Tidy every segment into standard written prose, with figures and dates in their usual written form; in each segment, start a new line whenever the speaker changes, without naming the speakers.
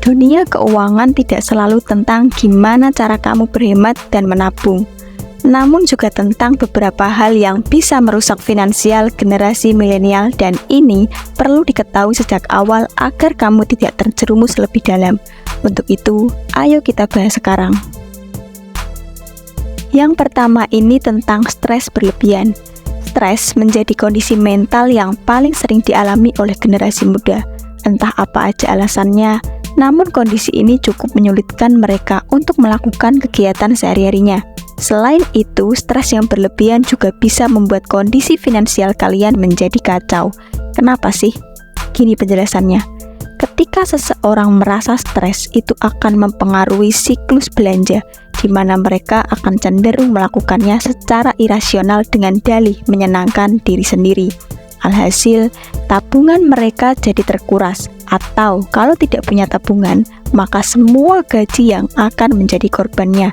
Dunia keuangan tidak selalu tentang gimana cara kamu berhemat dan menabung, namun juga tentang beberapa hal yang bisa merusak finansial generasi milenial, dan ini perlu diketahui sejak awal agar kamu tidak terjerumus lebih dalam. Untuk itu, ayo kita bahas sekarang. Yang pertama ini tentang stres berlebihan. Stres menjadi kondisi mental yang paling sering dialami oleh generasi muda. Entah apa aja alasannya, namun kondisi ini cukup menyulitkan mereka untuk melakukan kegiatan sehari-harinya. Selain itu, stres yang berlebihan juga bisa membuat kondisi finansial kalian menjadi kacau. Kenapa sih? Gini penjelasannya. Ketika seseorang merasa stres, itu akan mempengaruhi siklus belanja, di mana mereka akan cenderung melakukannya secara irasional dengan dalih menyenangkan diri sendiri. Alhasil, tabungan mereka jadi terkuras, atau kalau tidak punya tabungan, maka semua gaji yang akan menjadi korbannya.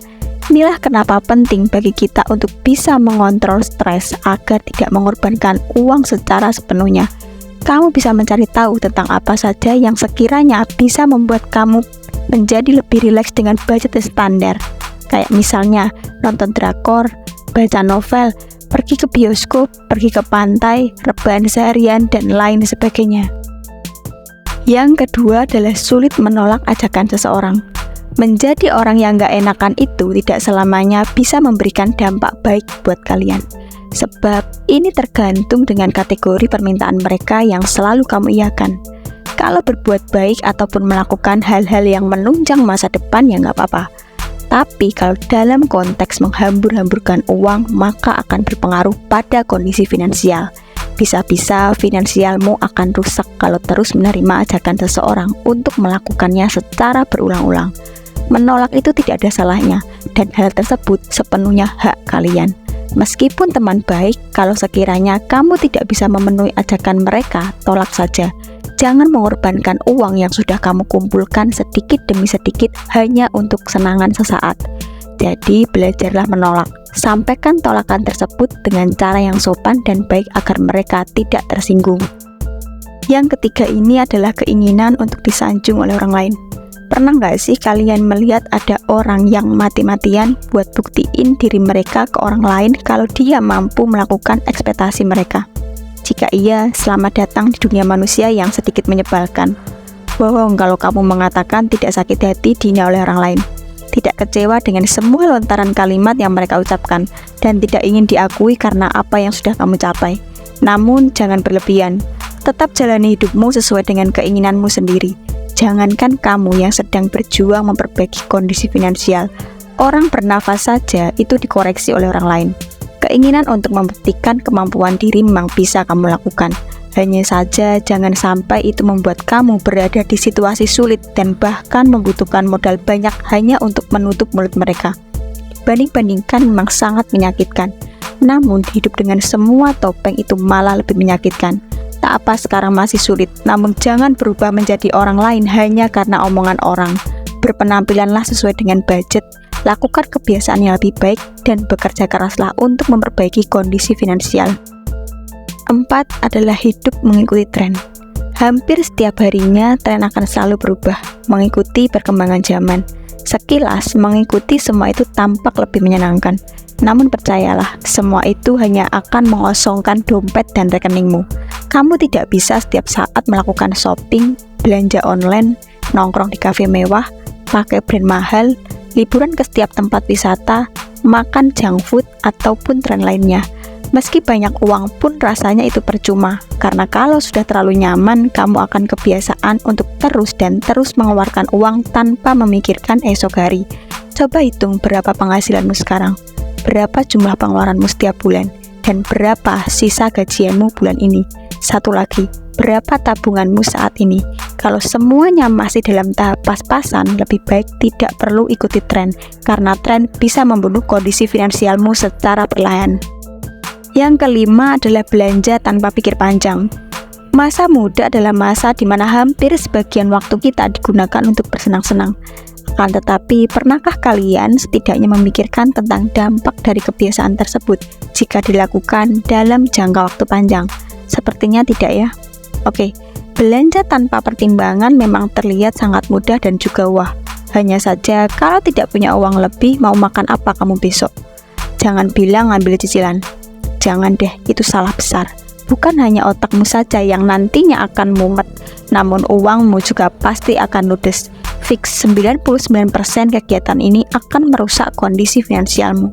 Inilah kenapa penting bagi kita untuk bisa mengontrol stres agar tidak mengorbankan uang secara sepenuhnya. Kamu bisa mencari tahu tentang apa saja yang sekiranya bisa membuat kamu menjadi lebih rileks dengan budget standar. Kayak misalnya nonton drakor, baca novel, pergi ke bioskop, pergi ke pantai, rebahan seharian, dan lain sebagainya. Yang kedua adalah sulit menolak ajakan seseorang. Menjadi orang yang gak enakan itu tidak selamanya bisa memberikan dampak baik buat kalian. Sebab ini tergantung dengan kategori permintaan mereka yang selalu kamu iakan. Kalau berbuat baik ataupun melakukan hal-hal yang menunjang masa depan ya gak apa-apa. Tapi kalau dalam konteks menghambur-hamburkan uang, maka akan berpengaruh pada kondisi finansial. Bisa-bisa finansialmu akan rusak kalau terus menerima ajakan seseorang untuk melakukannya secara berulang-ulang. Menolak itu tidak ada salahnya, dan hal tersebut sepenuhnya hak kalian. Meskipun teman baik, kalau sekiranya kamu tidak bisa memenuhi ajakan mereka, tolak saja. Jangan mengorbankan uang yang sudah kamu kumpulkan sedikit demi sedikit hanya untuk kesenangan sesaat. Jadi belajarlah menolak. Sampaikan tolakan tersebut dengan cara yang sopan dan baik agar mereka tidak tersinggung. Yang ketiga ini adalah keinginan untuk disanjung oleh orang lain. Pernah nggak sih kalian melihat ada orang yang mati-matian buat buktiin diri mereka ke orang lain kalau dia mampu melakukan ekspektasi mereka? Jika iya, selamat datang di dunia manusia yang sedikit menyebalkan. Bohong kalau kamu mengatakan tidak sakit hati dihina oleh orang lain, tidak kecewa dengan semua lontaran kalimat yang mereka ucapkan, dan tidak ingin diakui karena apa yang sudah kamu capai. Namun jangan berlebihan, tetap jalani hidupmu sesuai dengan keinginanmu sendiri. Jangankan kamu yang sedang berjuang memperbaiki kondisi finansial, orang bernafas saja itu dikoreksi oleh orang lain. Keinginan untuk membuktikan kemampuan diri memang bisa kamu lakukan. Hanya saja jangan sampai itu membuat kamu berada di situasi sulit dan bahkan membutuhkan modal banyak hanya untuk menutup mulut mereka. Banding-bandingkan memang sangat menyakitkan. Namun hidup dengan semua topeng itu malah lebih menyakitkan. Tak apa sekarang masih sulit, namun jangan berubah menjadi orang lain hanya karena omongan orang. Berpenampilanlah sesuai dengan budget, lakukan kebiasaan yang lebih baik, dan bekerja keraslah untuk memperbaiki kondisi finansial. 4 adalah hidup mengikuti tren. Hampir setiap harinya tren akan selalu berubah, mengikuti perkembangan zaman. Sekilas mengikuti semua itu tampak lebih menyenangkan. Namun percayalah, semua itu hanya akan mengosongkan dompet dan rekeningmu. Kamu tidak bisa setiap saat melakukan shopping, belanja online, nongkrong di kafe mewah, pakai brand mahal, liburan ke setiap tempat wisata, makan junk food, ataupun tren lainnya. Meski banyak uang pun rasanya itu percuma, karena kalau sudah terlalu nyaman, kamu akan kebiasaan untuk terus mengeluarkan uang tanpa memikirkan esok hari. Coba hitung berapa penghasilanmu sekarang, berapa jumlah pengeluaranmu setiap bulan, dan berapa sisa gajianmu bulan ini. Satu lagi, berapa tabunganmu saat ini. Kalau semuanya masih dalam tahap pas-pasan, lebih baik tidak perlu ikuti tren, karena tren bisa membunuh kondisi finansialmu secara perlahan. Yang kelima adalah belanja tanpa pikir panjang. Masa muda adalah masa di mana hampir sebagian waktu kita digunakan untuk bersenang-senang. Akan tetapi, pernahkah kalian setidaknya memikirkan tentang dampak dari kebiasaan tersebut jika dilakukan dalam jangka waktu panjang? Sepertinya tidak ya. Oke, Belanja tanpa pertimbangan memang terlihat sangat mudah dan juga wah. Hanya saja kalau tidak punya uang lebih, mau makan apa kamu besok? Jangan bilang ngambil cicilan. Jangan deh, itu salah besar. Bukan hanya otakmu saja yang nantinya akan mumet, namun uangmu juga pasti akan ludes. Fix 99% kegiatan ini akan merusak kondisi finansialmu.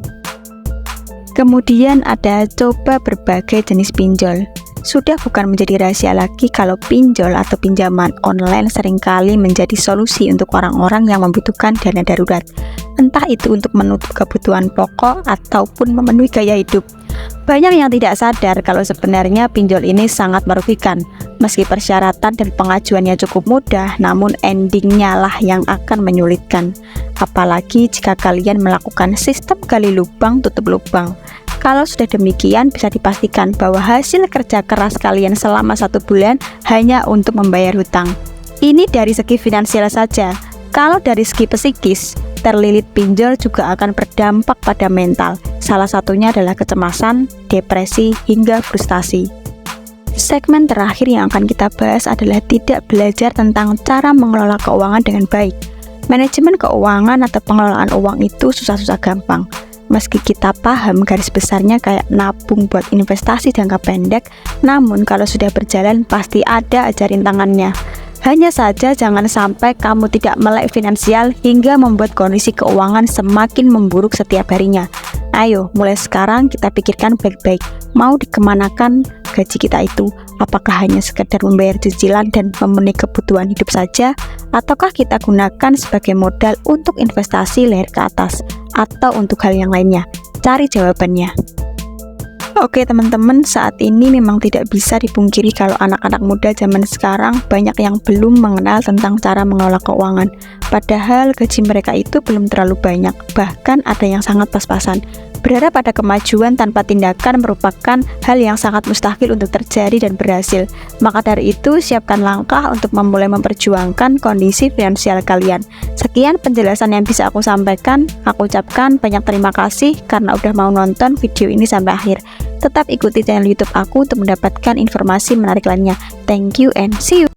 Kemudian ada coba berbagai jenis pinjol. Sudah bukan menjadi rahasia lagi kalau pinjol atau pinjaman online seringkali menjadi solusi untuk orang-orang yang membutuhkan dana darurat. Entah itu untuk menutup kebutuhan pokok ataupun memenuhi gaya hidup. Banyak yang tidak sadar kalau sebenarnya pinjol ini sangat merugikan. Meski persyaratan dan pengajuannya cukup mudah, namun endingnya lah yang akan menyulitkan. Apalagi jika kalian melakukan sistem gali lubang tutup lubang. Kalau sudah demikian, bisa dipastikan bahwa hasil kerja keras kalian selama 1 bulan hanya untuk membayar hutang. Ini dari segi finansial saja. Kalau dari segi psikis, terlilit pinjol juga akan berdampak pada mental. Salah satunya adalah kecemasan, depresi, hingga frustasi. Segmen terakhir yang akan kita bahas adalah tidak belajar tentang cara mengelola keuangan dengan baik. Manajemen keuangan atau pengelolaan uang itu susah-susah gampang. Meski kita paham garis besarnya kayak nabung buat investasi jangka pendek, namun kalau sudah berjalan pasti ada aja rintangannya. Hanya saja jangan sampai kamu tidak melek finansial hingga membuat kondisi keuangan semakin memburuk setiap harinya. Ayo, mulai sekarang kita pikirkan baik-baik, mau dikemanakan gaji kita itu? Apakah hanya sekedar membayar cicilan dan memenuhi kebutuhan hidup saja? Ataukah kita gunakan sebagai modal untuk investasi leher ke atas? Atau untuk hal yang lainnya? Cari jawabannya. Oke teman-teman, saat ini memang tidak bisa dipungkiri kalau anak-anak muda zaman sekarang banyak yang belum mengenal tentang cara mengelola keuangan. Padahal gaji mereka itu belum terlalu banyak, bahkan ada yang sangat pas-pasan. Berharap pada kemajuan tanpa tindakan merupakan hal yang sangat mustahil untuk terjadi dan berhasil. Maka dari itu, siapkan langkah untuk memulai memperjuangkan kondisi finansial kalian. Sekian penjelasan yang bisa aku sampaikan. Aku ucapkan banyak terima kasih karena udah mau nonton video ini sampai akhir. Tetap ikuti channel YouTube aku untuk mendapatkan informasi menarik lainnya. Thank you and see you.